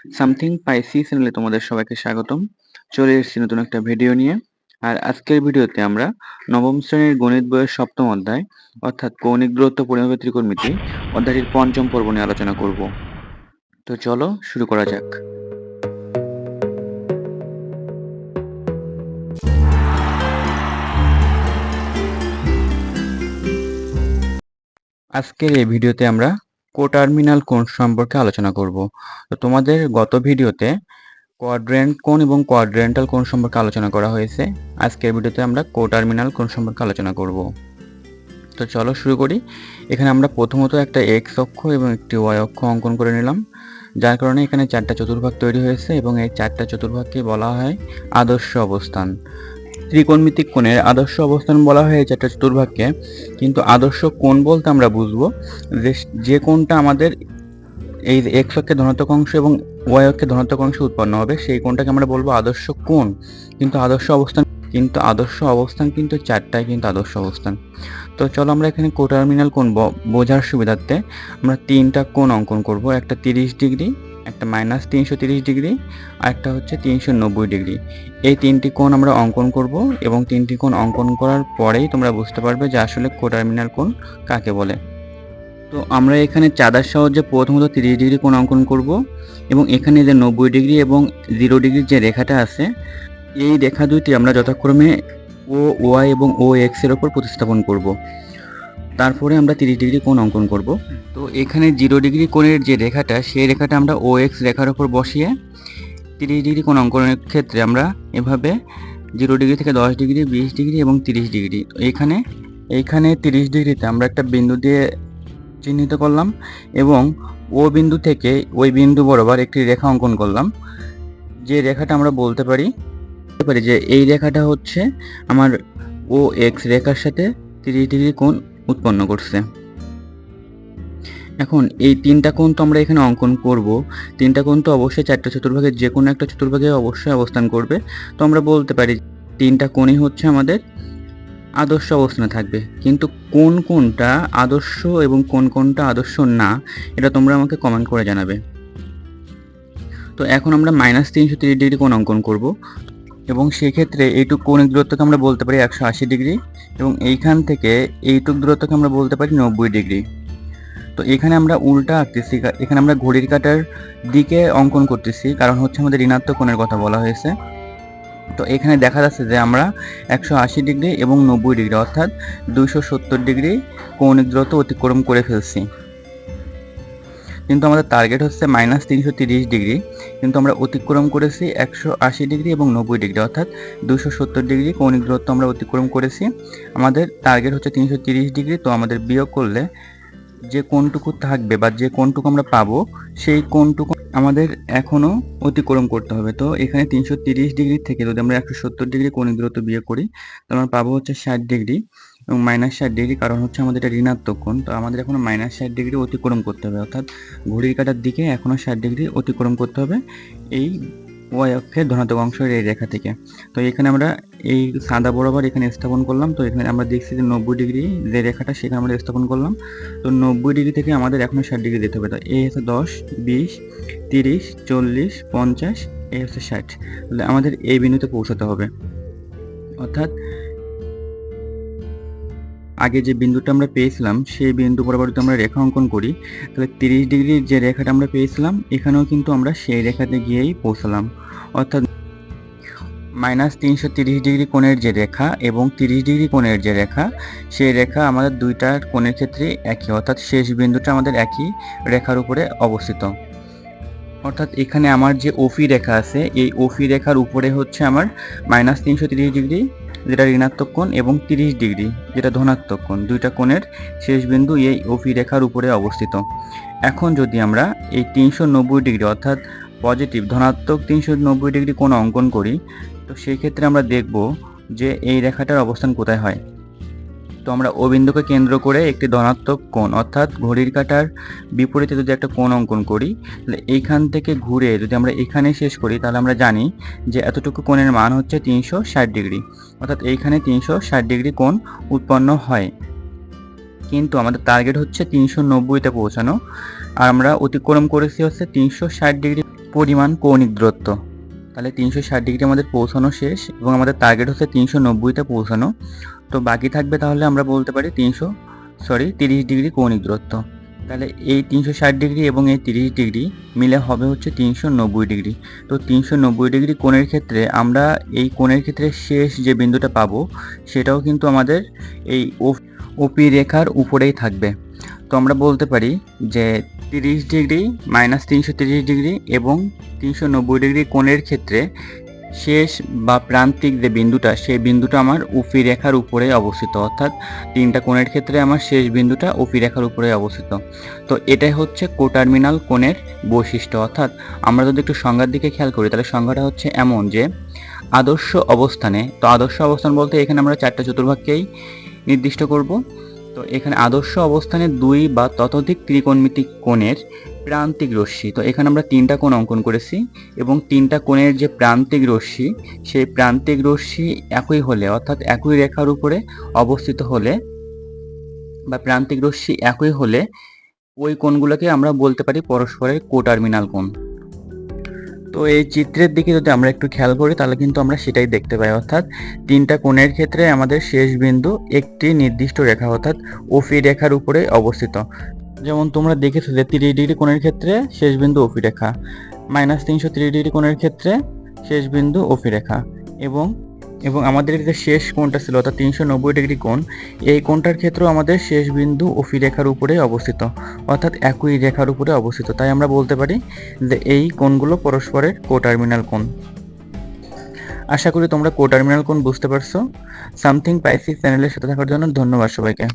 Something spicy চ্যানেলে তোমাদের সবাইকে স্বাগতম। চলে এসেছি নতুন একটা ভিডিও নিয়ে। আর আজকের ভিডিওতে আমরা নবম শ্রেণীর গণিত বইয়ের সপ্তম অধ্যায় অর্থাৎ কৌণিক দূরত্ব পরিমাপের ত্রিকোণমিতি অধ্যায়টির পঞ্চম পর্ব নিয়ে আলোচনা করব। তো চলো শুরু করা যাক। আজকের এই ভিডিওতে আমরা কোটার্মিনাল কোণ সম্পর্কে আলোচনা করব। তো তোমাদের গত ভিডিওতে কোয়াড্রেন্ট কোণ এবং কোয়াড্রেন্টাল কোণ সম্পর্কে আলোচনা করা হয়েছে। আজকের ভিডিওতে আমরা কোটার্মিনাল কোণ সম্পর্কে আলোচনা করব। তো চলো শুরু করি। এখানে আমরা প্রথমত একটা এক্স অক্ষ এবং একটি ওয়াই অক্ষ অঙ্কন করে নিলাম, যার কারণে এখানে চারটা চতুর্ভাগ তৈরি হয়েছে এবং এই চারটা চতুর্ভাগকে বলা হয় আদর্শ অবস্থান। ত্রিকোণমিতিক কোণের আদর্শ অবস্থান বলা হয় এই চারটা চতুর্ভাগকে, কিন্তু আদর্শ কোণ বলতে আমরা বুঝবো যে কোণটা আমাদের এই এক্স অক্ষে ধনাত্মক অংশ এবং ওয়াই অক্ষে ধনাত্মক অংশ উৎপন্ন হবে সেই কোণটাকে আমরা বলবো আদর্শ কোণ। কিন্তু আদর্শ অবস্থান কিন্তু চারটায় কিন্তু আদর্শ অবস্থান। তো চলো আমরা এখানে কোটার্মিনাল কোণ বোঝার সুবিধার্থে আমরা তিনটা কোণ অঙ্কন করব। একটা 30 ডিগ্রি, একটা -330 ডিগ্রি, আর একটা হচ্ছে 390 ডিগ্রি। এই তিনটি কোণ আমরা অঙ্কন করব এবং তিনটি কোণ অঙ্কন করার পরেই তোমরা বুঝতে পারবে যে আসলে কোটার্মিনাল কোণ কাকে বলে। তো আমরা এখানে চাঁদার সাহায্যে প্রথমত 30 ডিগ্রি কোণ অঙ্কন করব এবং এখানে যে 90 ডিগ্রি এবং 0 ডিগ্রির যে রেখাটা আছে এই রেখা দুইটি আমরা যথাক্রমে ও ওয়াই এবং ও এক্স এর উপর প্রতিস্থাপন করব। তারপরে আমরা 30 ডিগ্রি কোণ অঙ্কন করব। তো এখানে 0 ডিগ্রি কোণের যে রেখাটা সেই রেখাটা আমরা ও এক্স রেখার উপর বসিয়ে 30 ডিগ্রি কোণ অঙ্কনের ক্ষেত্রে আমরা এভাবে 0 ডিগ্রি থেকে 10 ডিগ্রি, 20 ডিগ্রি এবং 30 ডিগ্রি। তো এইখানে 30 ডিগ্রিতে আমরা একটা বিন্দু দিয়ে চিহ্নিত করলাম এবং ও বিন্দু থেকে ওই বিন্দু বরাবর একটি রেখা অঙ্কন করলাম। যে রেখাটা আমরা বলতে পারি যে এই রেখাটা হচ্ছে আমার ও এক্স রেখার সাথে 30 ডিগ্রি কোণ উৎপন্ন করছে। এখন এই তিনটা কোণ তো আমরা এখানে অঙ্কন করব। তিনটা কোণ তো অবশ্যই চারটা চতুর্ভাগের যে কোনো একটা চতুর্ভাগে অবশ্যই অবস্থান করবে। তো আমরা বলতে পারি তিনটা কোণই হচ্ছে আমাদের আদর্শ অবস্থানে থাকবে। কিন্তু কোন কোনটা আদর্শ এবং কোন কোনটা আদর্শ না, এটা তোমরা আমাকে কমেন্ট করে জানাবে। তো এখন আমরা -330 ডিগ্রি কোণ অঙ্কন করব এবং সেক্ষেত্রে এইটুক কৌণিক দূরত্বকে আমরা বলতে পারি 180 ডিগ্রি এবং এইখান থেকে এইটুক দূরত্বকে আমরা বলতে পারি 90 ডিগ্রি। তো এখানে আমরা উল্টা আঁকতেছি, এখানে আমরা ঘড়ির কাঁটার দিকে অঙ্কন করতেছি, কারণ হচ্ছে আমাদের ঋণাত্মক কোণের কথা বলা হয়েছে। তো এখানে দেখা যাচ্ছে যে আমরা 180 ডিগ্রি এবং 90 ডিগ্রি অর্থাৎ 270 ডিগ্রি কৌণিক দূরত্ব অতিক্রম করে ফেলছি। কিন্তু আমাদের টার্গেট হচ্ছে -330 ডিগ্রি, কিন্তু আমরা অতিক্রম করেছি 180 ডিগ্রি এবং 90 ডিগ্রি অর্থাৎ 270 ডিগ্রি কৌণিক দূরত্ব আমরা অতিক্রম করেছি। আমাদের টার্গেট হচ্ছে 330 ডিগ্রি। তো আমাদের বিয়োগ করলে যে কোণটুকু থাকবে বা যে কোণটুকু আমরা পাবো সেই কোণটুকু আমাদের এখনো অতিক্রম করতে হবে। তো এখানে 330 ডিগ্রি থেকে যদি আমরা 170 ডিগ্রি কৌণিক দূরত্ব বিয়োগ করি তাহলে আমরা পাবো হচ্ছে 60 ডিগ্রি এবং -60 ডিগ্রি, কারণ হচ্ছে আমাদের এটা ঋণাত্মক কোণ। তো আমাদের এখনো -60 ডিগ্রি অতিক্রম করতে হবে, অর্থাৎ ঘড়ির কাঁটার দিকে এখনো 60 ডিগ্রি অতিক্রম করতে হবে এই ওয়াই অক্ষের ধনাত্মক অংশের এই রেখা থেকে। তো এখানে আমরা এই সাদা বরাবর এখানে স্থাপন করলাম। তো এখানে আমরা দেখছি যে 90 ডিগ্রি যে রেখাটা সেখানে আমরা স্থাপন করলাম। তো 90 ডিগ্রি থেকে আমাদের এখনো 60 ডিগ্রি দিতে হবে। তো এই হচ্ছে 10, 20, 30, 40, 50, এই হচ্ছে 60। তাহলে আমাদের এই বিন্দুতে পৌঁছাতে হবে। অর্থাৎ আগে যে বিন্দুটা আমরা পেয়েছিলাম সেই বিন্দু বরাবর যদি আমরা রেখা অঙ্কন করি তাহলে 30 ডিগ্রির যে রেখাটা আমরা পেয়েছিলাম এখানেও কিন্তু আমরা সেই রেখাতে গিয়েই পৌঁছালাম। অর্থাৎ -330 ডিগ্রি কোণের যে রেখা এবং 30 ডিগ্রি কোণের যে রেখা সেই রেখা আমাদের দুইটার কোণের ক্ষেত্রে একই, অর্থাৎ শেষ বিন্দুটা আমাদের একই রেখার উপরে অবস্থিত। অর্থাৎ এখানে আমার যে ওফি রেখা আছে এই ওফি রেখার উপরে হচ্ছে আমার -330 ডিগ্রি যেটা ঋণাত্মক কোণ এবং 30 ডিগ্রি যেটা ধনাত্মক কোণ, দুইটা কোণের শেষ বিন্দু এই ওফি রেখার উপরে অবস্থিত। এখন যদি আমরা এই 390 ডিগ্রি অর্থাৎ পজিটিভ ধনাত্মক 390 ডিগ্রি কোণ অঙ্কন করি তো সেই ক্ষেত্রে আমরা দেখব যে এই রেখাটার অবস্থান কোথায় হয়। তো আমরা ও বিন্দুকে কেন্দ্র করে একটি ধনাত্মক কোণ অর্থাৎ ঘড়ির কাঁটার বিপরীতে যদি একটা কোণ অঙ্কন করি তাহলে এইখান থেকে ঘুরে যদি আমরা এখানে শেষ করি তাহলে আমরা জানি যে এতটুকু কোণের মান হচ্ছে 360 ডিগ্রি, অর্থাৎ এইখানে 360 ডিগ্রি কোণ উৎপন্ন হয়। কিন্তু আমাদের টার্গেট হচ্ছে 390-তে পৌঁছানো আর আমরা অতিক্রম করেছি হচ্ছে 360 ডিগ্রি। পরিমাণ কৌণিক দূরত্ব। তাহলে 360 ডিগ্রি আমাদের পৌঁছানো শেষ এবং আমাদের টার্গেট হচ্ছে 390তে পৌঁছানো। তো বাকি থাকবে তাহলে আমরা বলতে পারি 30 ডিগ্রি কৌণিক দূরত্ব। তাহলে এই 360 ডিগ্রি এবং এই 30 ডিগ্রি মিলে হবে হচ্ছে 390 ডিগ্রি। তো 390 ডিগ্রি কোণের ক্ষেত্রে আমরা এই কোণের ক্ষেত্রে শেষ যে বিন্দুটা পাবো সেটাও কিন্তু আমাদের এই ওপি রেখার উপরেই থাকবে। তো আমরা বলতে পারি যে 30 ডিগ্রি মাইনাস 330 ডিগ্রি এবং 390 ডিগ্রি কোণের ক্ষেত্রে শেষ বা প্রান্তিক যে বিন্দুটা সেই বিন্দুটা আমার ওপি রেখার উপরে অবস্থিত, অর্থাৎ তিনটা কোণের ক্ষেত্রে আমার শেষ বিন্দুটা ওপি রেখার উপরে অবস্থিত। তো এটাই হচ্ছে কোটার্মিনাল কোণের বৈশিষ্ট্য। অর্থাৎ আমরা যদি একটু সংজ্ঞার দিকে খেয়াল করি তাহলে সংজ্ঞাটা হচ্ছে এমন যে আদর্শ অবস্থানে, তো আদর্শ অবস্থান বলতে এখানে আমরা চারটা চতুর্ভাগকেই নির্দিষ্ট করব। তো এখানে আদর্শ অবস্থানে দুই বা ততোধিক ত্রিকোণমিতিক কোণের প্রান্তিক রশ্মি, তো এখানে আমরা তিনটা কোণ অঙ্কন করেছি এবং তিনটা কোণের যে প্রান্তিক রশ্মি সেই প্রান্তিক রশ্মি একই হলে, অর্থাৎ একই রেখার উপরে অবস্থিত হলে বা প্রান্তিক রশ্মি একই হলে ওই কোণগুলোকে আমরা বলতে পারি পরস্পরের কোটার্মিনাল কোণ। তো এই চিত্রের দিকে যদি আমরা একটু খেয়াল করি তাহলে কিন্তু আমরা সেটাই দেখতে পাই, অর্থাৎ তিনটা কোণের ক্ষেত্রে আমাদের শেষ বিন্দু একটি নির্দিষ্ট রেখা অর্থাৎ ওপি রেখার উপরে অবস্থিত। যেমন তোমরা দেখেছো যে 30 ডিগ্রি কোণের ক্ষেত্রে শেষ বিন্দু ওপি রেখা, মাইনাস 330 ডিগ্রি কোণের ক্ষেত্রে শেষ বিন্দু ওপি রেখা, এবং আমাদের যে শেষ কোণটা ছিল অর্থাৎ 390 ডিগ্রি কোণ, এই কোণটার ক্ষেত্রেও আমাদের শেষ বিন্দু ওপি রেখার উপরে অবস্থিত, অর্থাৎ একই রেখার উপরে অবস্থিত। তাই আমরা বলতে পারি যে এই কোণগুলো পরস্পরের কোটার্মিনাল কোণ। আশা করি তোমরা কোটার্মিনাল কোণ বুঝতে পারছো। সামথিং পাইসি চ্যানেলের সাথে থাকার জন্য ধন্যবাদ সবাইকে।